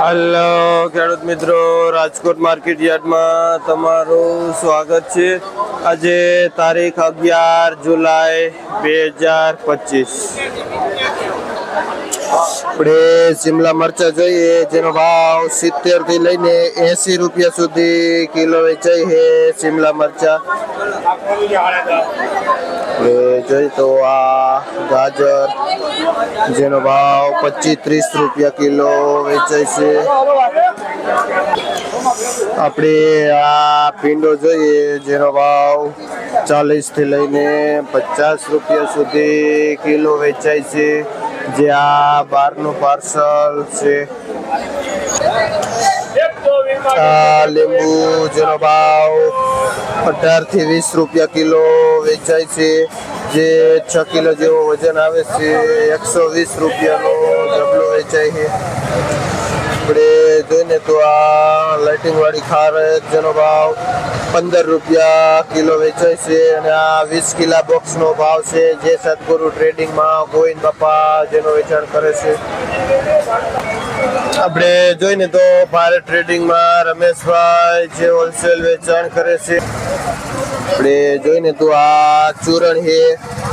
Hello ખેડૂત મિત્રો, Rajkot market યાર્ડમાં તમારું સ્વાગત છે। આજે તારીખ 11 જુલાઈ 2025। આપણે શિમલા મરચા જોઈએ જેનો ભાવ 70 થી લઈને 80 રૂપિયા સુધી કિલો વેચાય છે। શિમલા મરચા જોઈએ તો આ ગાજર જેનો ભાવ 25-30 રૂપિયા કિલો વેચાય છે। આપણે આ ભીંડો જોઈએ જેનો ભાવ 40 થી લઈને 50 રૂપિયા સુધી કિલો વેચાય છે। જે આ બહારનું પાર્સલ છે। આ લીંબુ જેનો ભાવ 18 થી 20 રૂપિયા કિલો વેચાય છે। જે 6 કિલો જેવો વજન આવે છે। 120 રૂપિયાનો જબલો વેચાય છે। આપણે જોઈને તો આ લાઇટિંગ વાળી ખારેક જેનો ભાવ 15 રૂપિયા કિલો વેચાય છે અને આ 20 કિલા બોક્સનો ભાવ છે। જે સદગુરુ ટ્રેડિંગમાં ગોવિંદ બાપા જેનો વેચાણ કરે છે। આપણે જોઈને તો ભારત ટ્રેડિંગમાં રમેશભાઈ જે હોલસેલ વેચાણ કરે છે। આપણે જોઈને તો આ ચૂરણ છે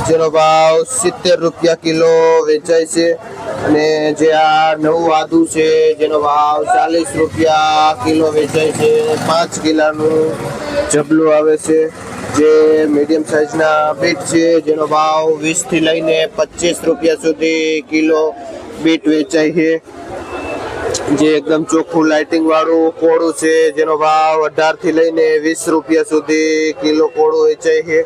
જેનો ભાવ 70 રૂપિયા કિલો વેચાય છે અને જે આ નવું આદુ છે જેનો ભાવ 40 રૂપિયા કિલો વેચાય છે। 5 કિલાનું જબલું આવે છે। જે મીડિયમ સાઇઝના બીટ છે જેનો ભાવ 20 થી લઈને 25 રૂપિયા સુધી કિલો બીટ વેચાય છે। જે એકદમ ચોખ્ખું લાઇટિંગ વાળું કોળું છે જેનો ભાવ 18 થી લઈને 20 રૂપિયા સુધી કિલો કોળું વેચાય છે।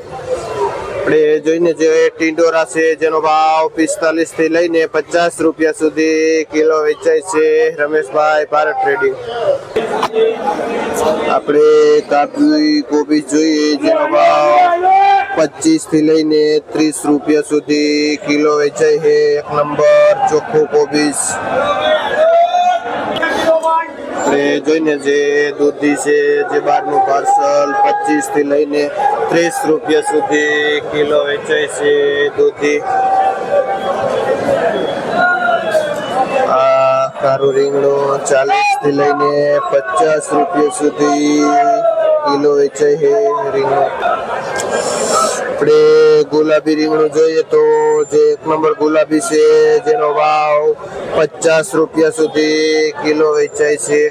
આપણે જોઈને જે ટિંડોરા છે જેનો ભાવ 45 થી લઈને 50 રૂપિયા સુધી કિલો વેચાય છે। રમેશભાઈ ભારત ટ્રેડિંગ। આપણે કાબુલી કોબી જોઈએ જેનો ભાવ 25 થી લઈને 30 રૂપિયા સુધી કિલો વેચાય છે। એક નંબર ચોખ્ખું કોબીજ। આપણે જોઈને જે દૂધી છે જે બહારનું પાર્સલ 25 થી લઈને 30 રૂપિયા સુધી કિલો વેચાય છે દૂધી। આ કારું રીંગણું 40 થી લઈને 50 રૂપિયા સુધી કિલો વેચાય છે રીંગણું। આપણે ગુલાબી રીંગણું જોઈએ તો જે એક નંબર ગુલાબી છે જેનો ભાવ 50 રૂપિયા સુધી કિલો વેચાય છે।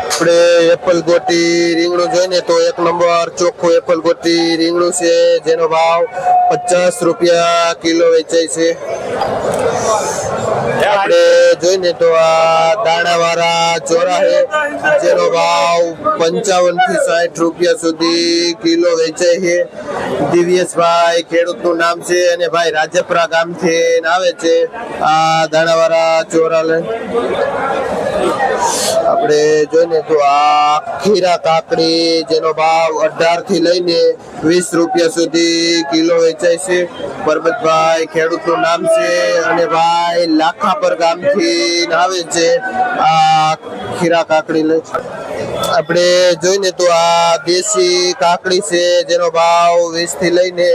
આપણે એપલ ગોટી રીંગણું જોઈને તો એક નંબર ચોખ્ખું એપલ ગોટી રીંગણું છે જેનો ભાવ 50 રૂપિયા કિલો વેચાય છે। આપણે જોઈને તો આ દાણાવાળા ચોરા છે જેનો ભાવ 55 થી 60 રૂપિયા સુધી કિલો વેચાય છે। દિવ્યેશભાઈ ખેડૂતનું નામ છે અને ભાઈ રાજપરા ગામથી આવે છે આ દાણાવાળા ચોરા લઈ। આપણે જોઈને તો આ ખીરા કાકડી જેનો ભાવ 18 થી લઈને 20 રૂપિયા સુધી કિલો વેચાય છે। પરબતભાઈ ખેડૂતનું નામ છે અને ભાઈ લાખાપર ગામથી આવે છે આ ખીરા કાકડી લઈ। આપણે જોઈને તો આ દેશી કાકડી છે જેનો ભાવ 20 થી લઈને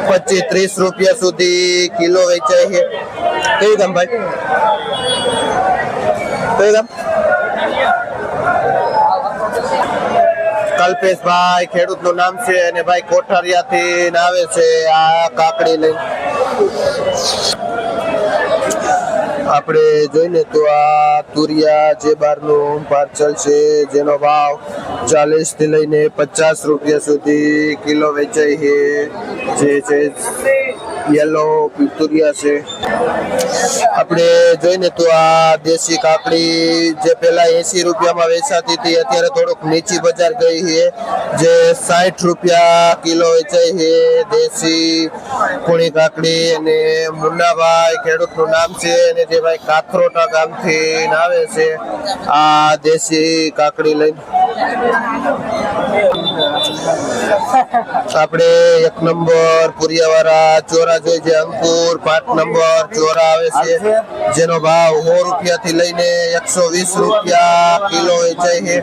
25-30 રૂપિયા સુધી કિલો વેચાય છે। કયું ગામ ભાઈ? કયું ગામ? કલ્પેશભાઈ ખેડૂતનું નામ છે અને ભાઈ કોઠારિયાથી આવે છે આ કાકડી લઈ। આપણે જોઈને તો આ તુરિયા જે બહારનું પાર્સલ છે જેનો ભાવ 40 થી લઈને 50 રૂપિયા સુધી કિલો વેચાય છે। જે છે યલો તુરિયા છે। આપણે જોઈને તો આ દેશી કાકડી જે પહેલા 80 રૂપિયામાં વેચાતી હતી અત્યારે થોડુંક નીચી બજાર ગઈ છે। જે 60 રૂપિયા કિલો વેચાય છે દેશી કુણી કાકડી। અને મુન્નાભાઈ ખેડૂતનું નામ છે અને જે ભાઈ કાથરોટા ગામથી આવે છે આ દેશી કાકડી લઈને। આપણે એક નંબર પુરિયાવાળા ચોરા જોઈએ જે અંકુર 5 નંબર ચોરા આવે છે જેનો ભાવ 100 રૂપિયા થી લઈને 120 રૂપિયા કિલો વેચાય છે।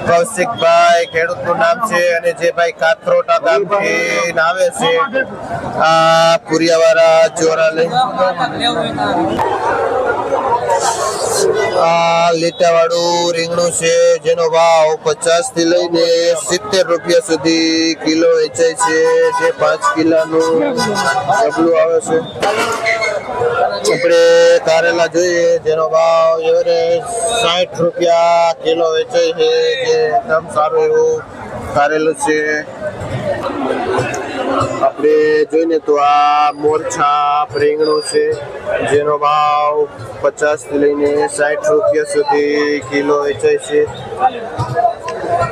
કૌશિકભાઈ ખેડૂતનું નામ છે અને જે ભાઈ કાથરોટા ગામથી આવે છે આ પુરિયાવાળા ચોરા લઈ। આ લીટાવાળું રીંગણું છે જેનો ભાવ 50 થી લઈને 70 રૂપિયા સુધી કિલો વેચાય છે, જે 5 કિલોનું ડબલું આવે છે. આપણે કારેલા જોઈએ જેનો ભાવ એવરેજ 60 રૂપિયા કિલો વેચાય છે, જે એકદમ સારું એવું કારેલું છે. આપણે જોઈને તો આ મોરછા રીંગણું છે જેનો ભાવ 50 થી લઈને 60 રૂપિયા સુધી કિલો વેચાય છે.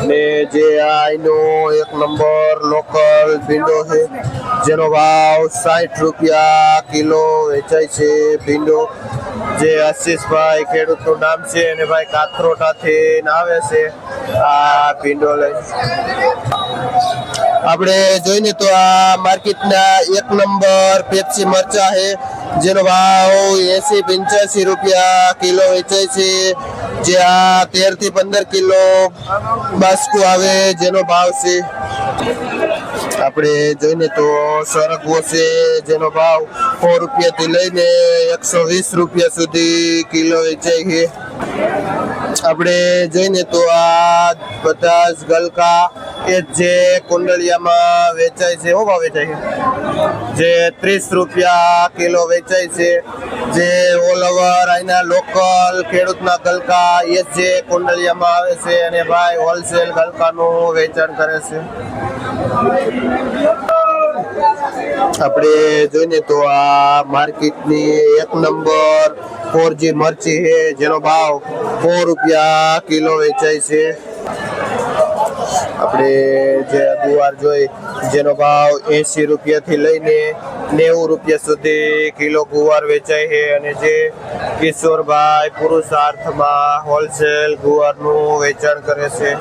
ને જે આનો એક નંબર લોકલ ભીંડો છે જેનો ભાવ 60 રૂપિયા કિલો વેચાય છે. ભીંડો જે આશીષભાઈ ખેડૂતનું નામ છે અને ભાઈ કાથરોટાથી આવે છે આ ભીંડો લઈ. આપણે જોઈને તો આ માર્કેટના એક નંબર પેપ્સી મરચા છે જેનો ભાવ 80-85 રૂપિયા કિલો વેચાય છે, જે આ 13 થી 15 કિલો બાસ્કુ આવે જેનો ભાવ છે. આપણે જોઈને તો સરગવો છે જેનો ભાવ 100 રૂપિયાથી લઈને 120 રૂપિયા સુધી કિલો વેચાય છે. આપણે જોઈને તો આ બધા જ ગલકા એ જે કુંડળિયામાં વેચાય છે, શું ભાવ વેચાય છે? જે 30 રૂપિયા કિલો વેચાય છે. જે ઓલ ઓવર અહીંના લોકલ ખેડૂતના ગલકા એ જે કુંડળિયામાં આવે છે અને ભાઈ હોલસેલ ગલકાનું વેચાણ કરે છે. આપણે જોઈને તો આ માર્કેટની એક નંબર 4G મરચી છે જેનો ભાવ 100 રૂપિયા કિલો વેચાય છે. આપણે જે ગુવાર જોઈ જેનો ભાવ 80 રૂપિયાથી લઈને 90 રૂપિયા સુધી કિલો ગુવાર વેચાય છે, અને જે કિશોરભાઈ પુરુષાર્થમાં હોલસેલ ગુવારનું વેચાણ કરે છે.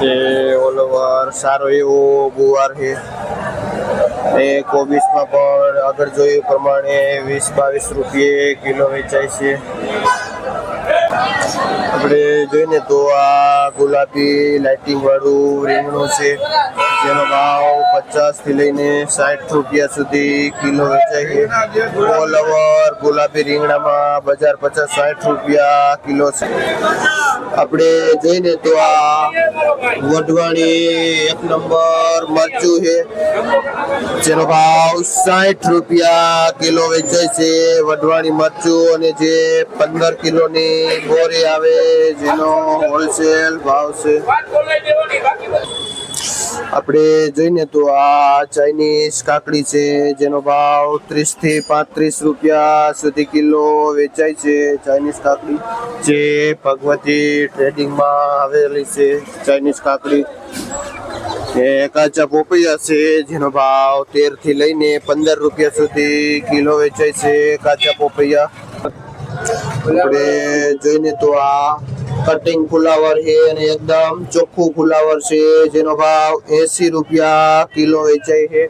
જે ઓલ ઓવર સારો એવો ગુવાર છે. એ કોબીસમાં પણ આગળ જોયું પ્રમાણે 20-22 રૂપિયે કિલો વેચાય છે. આપણે જોઈને તો આ ગુલાબી લાઇટિંગ વાળું રીંગણું છે જેનો ભાવ 50 થી લઈને 60 રૂપિયા સુધી કિલો વેચાય છે. ઓલ ઓવર ગુલાબી રીંગણામાં બજાર 50-60 રૂપિયા કિલો છે. આપણે જોઈને તો આ વઢવાણી એક નંબર મરચું છે જેનો ભાવ 60 રૂપિયા કિલો વેચાય છે. વઢવાણી મરચું, અને જે 15 કિલોની બોરી આવે જેનો હોલસેલ ભાવ છે. આપણે જોઈને તો આ ચાઇનીઝ કાકડી છે જેનો ભાવ 30 થી 35 રૂપિયા સુધી કિલો વેચાય છે. ચાઇનીઝ કાકડી જે ભગવતી ટ્રેડિંગમાં આવેલી છે ચાઇનીઝ કાકડી. એ કાચા પોપૈયા છે જેનો ભાવ 13 થી લઈને 15 રૂપિયા સુધી કિલો વેચાય છે. કાચા પોપૈયા. આપણે જોઈને તો આ કટિંગ ફુલાવર છે અને એકદમ ચોખ્ખું ફુલાવર છે જેનો ભાવ 80 રૂપિયા કિલો વેચાય છે.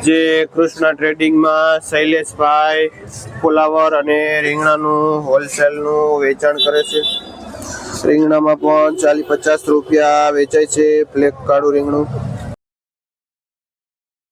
જે કૃષ્ણા ટ્રેડિંગમાં શૈલેષભાઈ ફુલાવર અને રીંગણાનું હોલસેલનું વેચાણ કરે છે. રીંગણામાં પણ 40-50 રૂપિયા વેચાય છે બ્લેક કાળું રીંગણું.